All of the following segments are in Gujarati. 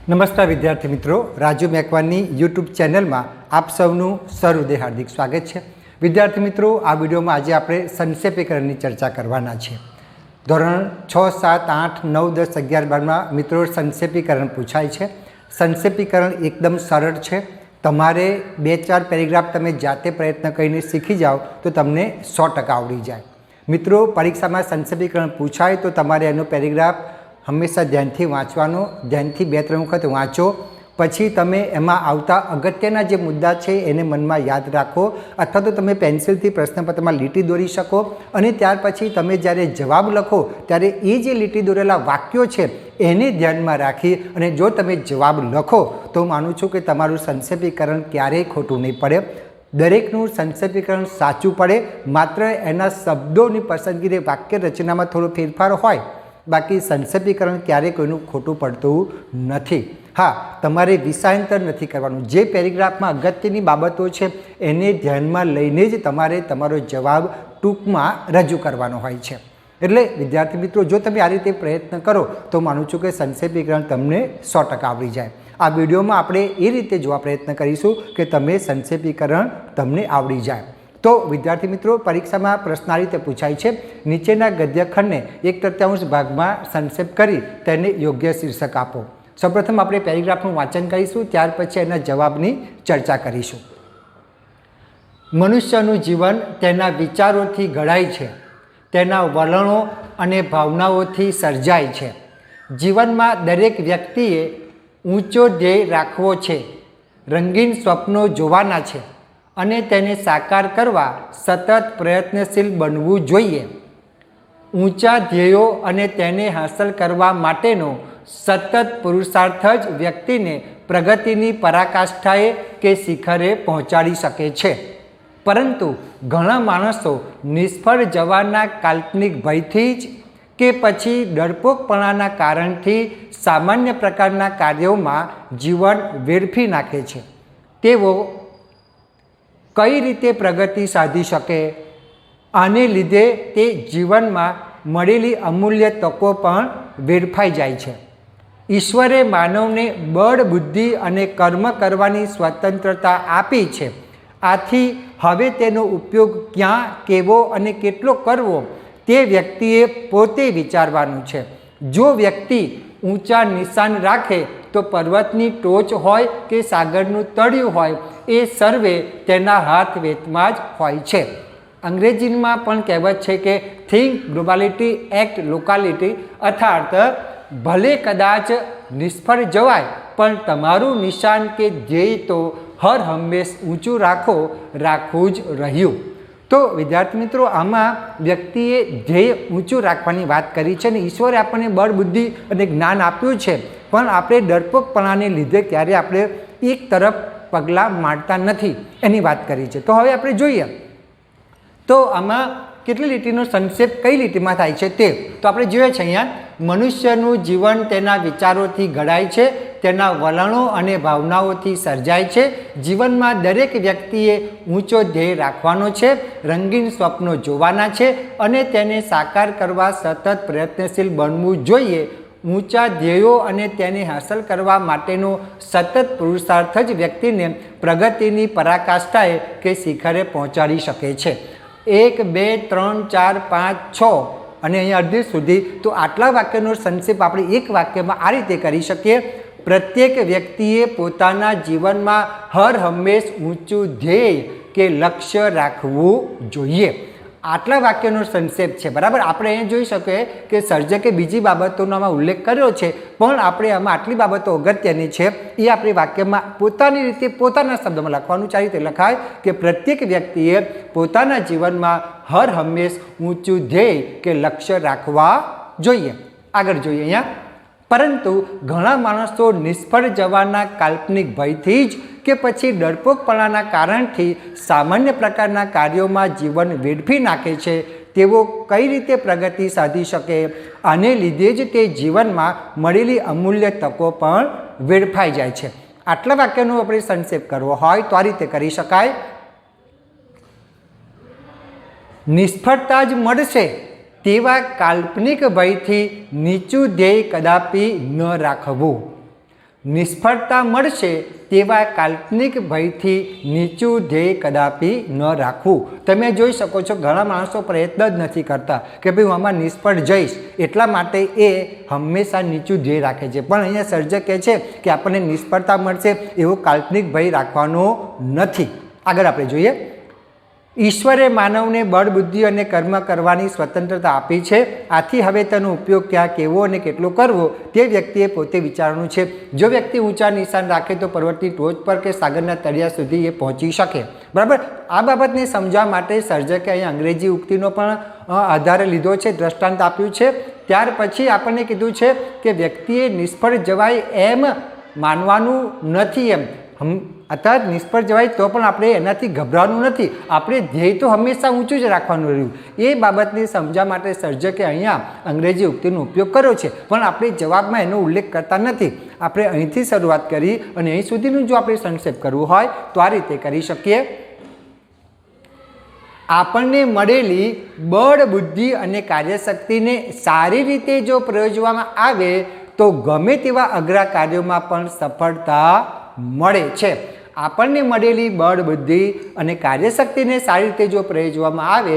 નમસ્કાર વિદ્યાર્થી મિત્રો, રાજુ મેકવાનની યુટ્યુબ ચેનલમાં આપ સૌનું સહૃદય હાર્દિક સ્વાગત છે। વિદ્યાર્થી મિત્રો, આ વિડીયોમાં આજે આપણે સંક્ષેપીકરણની ચર્ચા કરવાના છે। ધોરણ 6, 7, 8, 9, 10, 11, 12માં મિત્રો સંક્ષેપીકરણ પૂછાય છે। સંક્ષેપીકરણ એકદમ સરળ છે। તમારે 2-4 પેરેગ્રાફ તમે જાતે પ્રયત્ન કરીને શીખી જાઓ તો તમને 100% આવડી જાય। મિત્રો, પરીક્ષામાં સંક્ષેપીકરણ પૂછાય તો તમારે એનો પેરેગ્રાફ હંમેશા ધ્યાનથી વાંચવાનો, ધ્યાનથી 2-3 વખત વાંચો, પછી તમે એમાં આવતા અગત્યના જે મુદ્દા છે એને મનમાં યાદ રાખો, અથવા તો તમે પેન્સિલથી પ્રશ્નપત્રમાં લીટી દોરી શકો અને ત્યાર પછી તમે જ્યારે જવાબ લખો ત્યારે એ જે લીટી દોરેલા વાક્યો છે એને ધ્યાનમાં રાખી અને જો તમે જવાબ લખો તો માનું છું કે તમારું સંક્ષેપીકરણ ક્યારેય ખોટું નહીં પડે। દરેકનું સંક્ષેપીકરણ સાચું પડે, માત્ર એના શબ્દોની પસંદગી, વાક્ય રચનામાં થોડો ફેરફાર હોય, બાકી સંક્ષેપીકરણ ક્યારેય કોઈનું ખોટું પડતું નથી। હા, તમારે વિષયાંતર નથી કરવાનું, જે પેરેગ્રાફમાં અગત્યની બાબતો છે એને ધ્યાનમાં લઈને જ તમારે તમારો જવાબ ટૂંકમાં રજૂ કરવાનો હોય છે। એટલે વિદ્યાર્થી મિત્રો, જો તમે આ રીતે પ્રયત્ન કરો તો માનું છું કે સંક્ષેપીકરણ તમને 100% આવડી જાય। આ વિડીયોમાં આપણે એ રીતે જોવા પ્રયત્ન કરીશું કે તમે સંક્ષેપીકરણ તમને આવડી જાય। તો વિદ્યાર્થી મિત્રો, પરીક્ષામાં પ્રશ્ન આ રીતે પૂછાય છે, નીચેના ગદ્યખંડને 1/3 ભાગમાં સંક્ષેપ કરી તેને યોગ્ય શીર્ષક આપો। સૌપ્રથમ આપણે પેરેગ્રાફનું વાંચન કરીશું, ત્યાર પછી એના જવાબની ચર્ચા કરીશું। મનુષ્યનું જીવન તેના વિચારોથી ઘડાય છે, તેના વલણો અને ભાવનાઓથી સર્જાય છે। જીવનમાં દરેક વ્યક્તિએ ઊંચો ધ્યેય રાખવો છે, રંગીન સ્વપ્નો જોવાના છે અને તેને સાકાર કરવા સતત પ્રયત્નશીલ બનવું જોઈએ। ઊંચા ધ્યેયો અને તેને હાંસલ કરવા માટેનો સતત પુરુષાર્થ જ વ્યક્તિને પ્રગતિની પરાકાષ્ઠાએ કે શિખરે પહોંચાડી શકે છે। પરંતુ ઘણા માણસો નિષ્ફળ જવાના કાલ્પનિક ભયથી જ કે પછી ડરપોકપણાના કારણથી સામાન્ય પ્રકારના કાર્યોમાં જીવન વેડફી નાખે છે। તેઓ કઈ રીતે પ્રગતિ સાધી શકે? આને લીધે તે જીવનમાં મળેલી અમૂલ્ય તકો પણ વેડફાઈ જાય છે। ઈશ્વરે માનવને બળ, બુદ્ધિ અને કર્મ કરવાની સ્વતંત્રતા આપી છે। આથી હવે તેનો ઉપયોગ ક્યાં, કેવો અને કેટલો કરવો તે વ્યક્તિએ પોતે વિચારવાનું છે। જો વ્યક્તિ ઊંચા નિશાન રાખે તો પર્વતની ટોચ હોય કે સાગરનું તળિયું હોય, એ સર્વે તેના હાથ વેતમાં જ હોય છે। અંગ્રેજીમાં પણ કહેવત છે કે થિંક ગ્લોબાલિટી, એક્ટ લોકાલિટી, અર્થાત ભલે કદાચ નિષ્ફળ જવાય પણ તમારું નિશાન કે ધ્યેય તો હર હંમેશ ઊંચું રાખવું જ રહ્યું। તો વિદ્યાર્થી મિત્રો, આમાં વ્યક્તિએ ધ્યેય ઊંચું રાખવાની વાત કરી છે અને ઈશ્વરે આપણને બળ, બુદ્ધિ અને જ્ઞાન આપ્યું છે, પણ આપણે ડરપોકપણાને લીધે ક્યારે આપણે એક તરફ પગલાં માંડતા નથી એની વાત કરી છે। તો હવે આપણે જોઈએ તો આમાં કેટલી લીટીનો સંક્ષેપ કઈ લીટીમાં થાય છે તે તો આપણે જોઈએ છે। અહીંયા મનુષ્યનું જીવન તેના વિચારોથી ઘડાય છે, તેના વલણો અને ભાવનાઓથી સર્જાય છે। જીવનમાં દરેક વ્યક્તિએ ઊંચો ધ્યેય રાખવાનો છે, રંગીન સ્વપ્નો જોવાના છે અને તેને સાકાર કરવા સતત પ્રયત્નશીલ બનવું જોઈએ। ઊંચા ધ્યેયો અને તેને હાંસલ કરવા માટેનો સતત પુરુષાર્થ જ વ્યક્તિને પ્રગતિની પરાકાષ્ઠાએ કે શિખરે પહોંચાડી શકે છે। 1, 2, 3, 4, 5, 6 અને અહીંયા અડધી સુધી, તો આટલા વાક્યનો સંક્ષેપ આપણે એક વાક્યમાં આ રીતે કરી શકીએ। પ્રત્યેક વ્યક્તિએ પોતાના જીવનમાં હર હંમેશ ઊંચું ધ્યેય કે લક્ષ્ય રાખવું જોઈએ। આટલા વાક્યનો સંક્ષેપ છે, બરાબર। આપણે અહીંયા જોઈ શકીએ કે સર્જકે બીજી બાબતોનો આમાં ઉલ્લેખ કર્યો છે, પણ આપણે આમાં આટલી બાબતો અગત્યની છે એ આપણે વાક્યમાં પોતાની રીતે પોતાના શબ્દોમાં લખવાનું છે। આ રીતે લખાય કે પ્રત્યેક વ્યક્તિએ પોતાના જીવનમાં હર હંમેશ ઊંચું ધ્યેય કે લક્ષ્ય રાખવા જોઈએ। આગળ જોઈએ અહીંયા, પરંતુ ઘણા માણસો નિષ્ફળ જવાના કાલ્પનિક ભયથી જ કે પછી ડરપોકપણાના કારણથી સામાન્ય પ્રકારના કાર્યોમાં જીવન વેડફી નાખે છે। તેઓ કઈ રીતે પ્રગતિ સાધી શકે? આને લીધે જ તે જીવનમાં મળેલી અમૂલ્ય તકો પણ વેડફાઈ જાય છે। આટલા વાક્યનો આપણે સંક્ષેપ કરવો હોય તો આ રીતે કરી શકાય। નિષ્ફળતા જ મળશે તેવા કાલ્પનિક ભયથી નીચું ધ્યેય કદાપી ન રાખવું। નિષ્ફળતા મળશે તેવા કાલ્પનિક ભયથી નીચું ધ્યેય કદાપી ન રાખવું. તમે જોઈ શકો છો ઘણા માણસો પ્રયત્ન જ નથી કરતા કે ભાઈ હું આમાં નિષ્ફળ જઈશ, એટલા માટે એ હંમેશા નીચું ધ્યેય રાખે છે. પણ અહીંયા સર્જક કહે છે કે આપણને નિષ્ફળતા મળશે એવો કાલ્પનિક ભય રાખવાનો નથી. આગળ આપણે જોઈએ, ઈશ્વરે માનવને બળ, બુદ્ધિ અને કર્મ કરવાની સ્વતંત્રતા આપી છે. આથી હવે તેનો ઉપયોગ ક્યાં કેવો અને કેટલો કરવો તે વ્યક્તિએ પોતે વિચારવાનું છે. જો વ્યક્તિ ઊંચા નિશાન રાખે તો પર્વતની ટોચ પર કે સાગરના તળિયા સુધી એ પહોંચી શકે. બરાબર, આ બાબતને સમજવા માટે સર્જકે અહીં અંગ્રેજી ઉક્તિનો પણ આધાર લીધો છે, દ્રષ્ટાંત આપ્યું છે. ત્યાર પછી આપણને કીધું છે કે વ્યક્તિએ નિષ્ફળ જવાય એમ માનવાનું નથી. એમ અર્થાત નિષ્ફળ જવાય તો પણ આપણે એનાથી ગભરાવાનું નથી, આપણે ધ્યેય તો હંમેશા ઊંચું જ રાખવાનું રહ્યું. એ બાબતને સમજવા માટે સર્જકે અહીંયા અંગ્રેજી ઉક્તિનો ઉપયોગ કર્યો છે, પણ આપણે જવાબમાં એનો ઉલ્લેખ કરતા નથી. આપણે અહીંથી શરૂઆત કરી અને અહીં સુધીનું જો આપણે સંક્ષેપ કરવું હોય તો આ રીતે કરી શકીએ. આપણને મળેલી બળ, બુદ્ધિ અને કાર્યશક્તિને સારી રીતે જો પ્રયોજવામાં આવે તો ગમે તેવા અઘરા કાર્યોમાં પણ સફળતા મળે છે. આપણને મળેલી બળ, બુદ્ધિ અને કાર્યશક્તિને સારી રીતે જો પ્રયોજવામાં આવે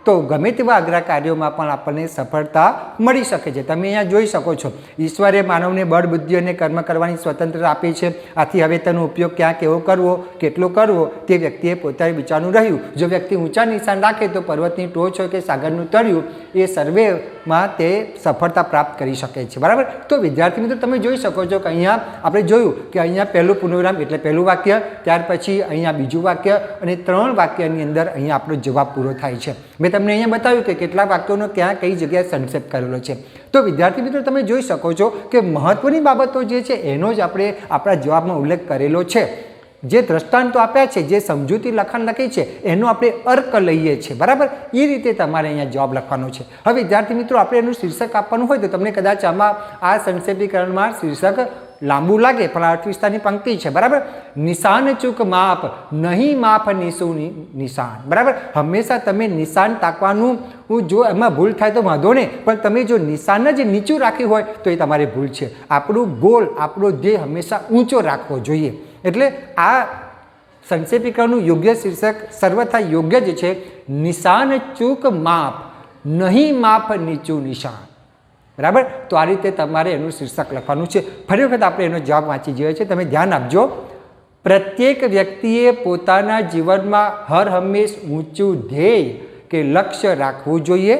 તો ગમે તેવા અઘરા કાર્યોમાં પણ આપણને સફળતા મળી શકે છે. તમે અહીંયા જોઈ શકો છો, ઈશ્વરે માનવને બળ, બુદ્ધિ અને કર્મ કરવાની સ્વતંત્રતા આપી છે. આથી હવે તેનો ઉપયોગ ક્યાં કેવો કરવો, કેટલો કરવો તે વ્યક્તિએ પોતાને વિચારનું રહ્યું. જો વ્યક્તિ ઊંચા નિશાન રાખે તો પર્વતની ટોચ હોય કે સાગરનું તળિયું એ સર્વેમાં તે સફળતા પ્રાપ્ત કરી શકે છે. બરાબર, તો વિદ્યાર્થી મિત્રો તમે જોઈ શકો છો કે અહીંયા આપણે જોયું કે અહીંયા પહેલું પૂર્ણવિરામ એટલે પહેલું વાક્ય, ત્યાર પછી અહીંયા બીજું વાક્ય અને 3 વાક્યની અંદર અહીંયા આપણો જવાબ પૂરો થાય છે. મેં તમને અહીંયા બતાવ્યું કે કેટલા વાક્યોનો ક્યાં કઈ જગ્યાએ સંક્ષેપ કરેલો છે. તો વિદ્યાર્થી મિત્રો તમે જોઈ શકો છો કે મહત્વની બાબતો જે છે એનો જ આપણે આપણા જવાબમાં ઉલ્લેખ કરેલો છે. જે દ્રષ્ટાંતો આપ્યા છે, જે સમજૂતી લખાણ લખી છે એનો આપણે અર્ક લઈએ છીએ. બરાબર, એ રીતે તમારે અહીંયા જવાબ લખવાનો છે. હવે વિદ્યાર્થી મિત્રો આપણે એનું શીર્ષક આપવાનું હોય તો તમને કદાચ આમાં આ સંક્ષેપીકરણમાં શીર્ષક લાંબુ લાગે, પણ અર્થવિસ્તારની પંક્તિ છે. બરાબર, નિશાન ચૂક માપ નહીં માપ નિશું નિશાન. બરાબર, હંમેશા તમે નિશાન તાકવાનું, જો એમાં ભૂલ થાય તો વાંધો નહીં, પણ તમે જો નિશાન જ નીચું રાખ્યું હોય તો એ તમારી ભૂલ છે. આપણું ગોલ, આપણો ધ્યેય હંમેશા ઊંચો રાખવો જોઈએ. એટલે આ સંક્ષેપીકરણનું યોગ્ય શીર્ષક સર્વથા યોગ્ય જ છે, નિશાન ચૂક માપ નહીં માપ નીચું નિશાન. બરાબર, તો આ રીતે તમારે એનું શીર્ષક લખવાનું છે. ફરી વખત આપણે એનો જવાબ વાંચી જોઈએ છે, તમે ધ્યાન આપજો. પ્રત્યેક વ્યક્તિએ પોતાના જીવનમાં હર હંમેશ ઊંચું ધ્યેય કે લક્ષ્ય રાખવું જોઈએ.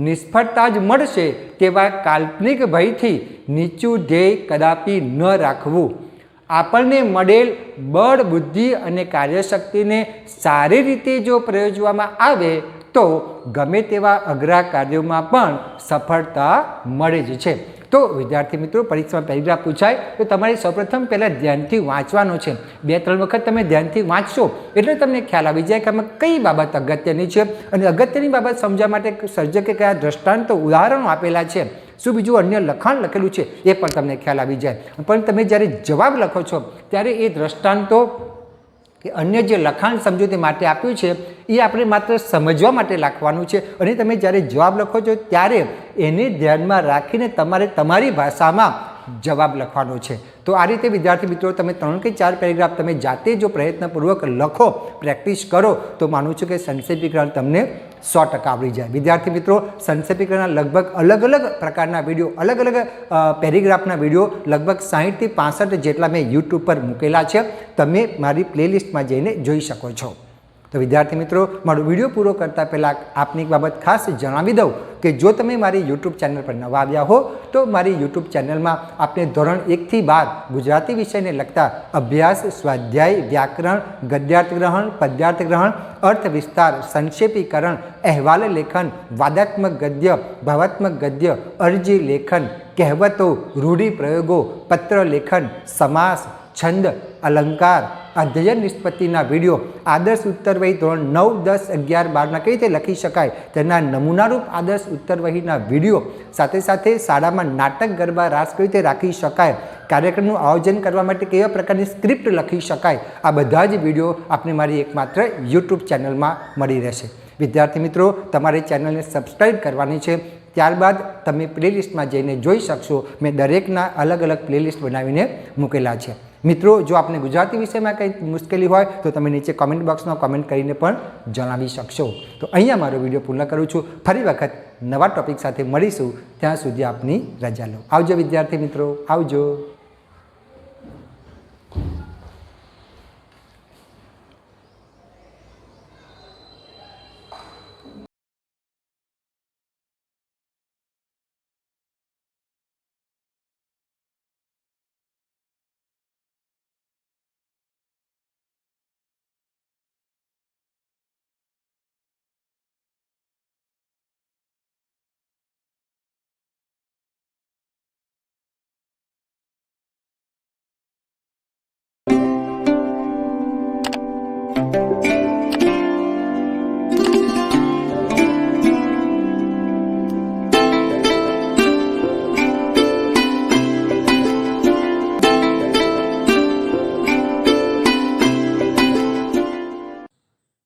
નિષ્ફળતા જ મળશે તેવા કાલ્પનિક ભયથી નીચું ધ્યેય કદાપી ન રાખવું. આપણને મળેલ બળ, બુદ્ધિ અને કાર્યશક્તિને સારી રીતે જો પ્રયોજવામાં આવે તો ગમે તેવા અઘરા કાર્યોમાં પણ સફળતા મળે જ છે. તો વિદ્યાર્થી મિત્રો પરીક્ષામાં પેરેગ્રાફ પૂછાય તો તમારે સૌપ્રથમ પહેલાં ધ્યાનથી વાંચવાનો છે. 2-3 વખત તમે ધ્યાનથી વાંચશો એટલે તમને ખ્યાલ આવી જાય કે આમાં કઈ બાબત અગત્યની છે. અને અગત્યની બાબત સમજવા માટે સર્જકે કયા દ્રષ્ટાંતો, ઉદાહરણો આપેલા છે, શું બીજું અન્ય લખાણ લખેલું છે એ પણ તમને ખ્યાલ આવી જાય. પણ તમે જ્યારે જવાબ લખો છો ત્યારે એ દ્રષ્ટાંતો કે અન્ય જે લખાણ સમજૂતી માટે આપ્યું છે એ આપણે માત્ર સમજવા માટે લખવાનું છે. અને તમે જ્યારે જવાબ લખો છો ત્યારે એને ધ્યાનમાં રાખીને તમારે તમારી ભાષામાં જવાબ લખવાનો છે. તો આ રીતે વિદ્યાર્થી મિત્રો તમે 3 કે 4 પેરેગ્રાફ તમે જાતે જો પ્રયત્નપૂર્વક લખો, પ્રેક્ટિસ કરો તો માનું છું કે સંક્ષેપીકરણ તમને 100% આવડી જાય. વિદ્યાર્થી મિત્રો સંક્ષેપીકરણના લગભગ અલગ અલગ પ્રકારના વિડીયો, અલગ અલગ પેરેગ્રાફના વિડીયો લગભગ 60 થી 65 જેટલા મેં યુટ્યુબ પર મૂકેલા છે. તમે મારી પ્લેલિસ્ટમાં જઈને જોઈ શકો છો. તો વિદ્યાર્થી મિત્રો મારો વિડીયો પૂરો કરતાં પહેલાં આપની એક બાબત ખાસ જણાવી દઉં કે જો તમે મારી યુટ્યુબ ચેનલ પર નવા આવ્યા હો તો મારી યુટ્યુબ ચેનલમાં આપણે ધોરણ 1 થી 12 ગુજરાતી વિષયને લગતા અભ્યાસ, સ્વાધ્યાય, વ્યાકરણ, ગદ્યાર્થ ગ્રહણ, પદ્યાર્થ ગ્રહણ, અર્થ વિસ્તાર, સંક્ષેપીકરણ, અહેવાલ લેખન, વાદાત્મક ગદ્ય, ભાવાત્મક ગદ્ય, અરજી લેખન, કહેવતો, રૂઢિપ્રયોગો, પત્ર લેખન, સમાસ, છંદ, અલંકાર, અધ્યયન નિષ્પત્તિના વિડીયો, આદર્શ ઉત્તરવહી ધોરણ 9, 10, 11, 12ના કઈ રીતે લખી શકાય તેના નમૂનારૂપ આદર્શ ઉત્તરવહીના વિડીયો, સાથે સાથે શાળામાં નાટક, ગરબા, રાસ કઈ રીતે રાખી શકાય, કાર્યક્રમનું આયોજન કરવા માટે કેવા પ્રકારની સ્ક્રિપ્ટ લખી શકાય, આ બધા જ વિડીયો આપને મારી એકમાત્ર યુટ્યુબ ચેનલમાં મળી રહેશે. વિદ્યાર્થી મિત્રો તમારે ચેનલને સબસ્ક્રાઈબ કરવાની છે, ત્યારબાદ તમે પ્લેલિસ્ટમાં જઈને જોઈ શકશો. મેં દરેકના અલગ અલગ પ્લેલિસ્ટ બનાવીને મૂકેલા છે. મિત્રો, જો આપને ગુજરાતી વિષયમાં કંઈ મુશ્કેલી હોય તો તમે નીચે કોમેન્ટ બોક્સમાં કોમેન્ટ કરીને પણ જણાવી શકશો. તો અહીંયા મારો વિડીયો પૂર્ણ કરું છું. ફરી વખત નવા ટોપિક સાથે મળીશું. ત્યાં સુધી આપની રજા લો. આવજો વિદ્યાર્થી મિત્રો, આવજો.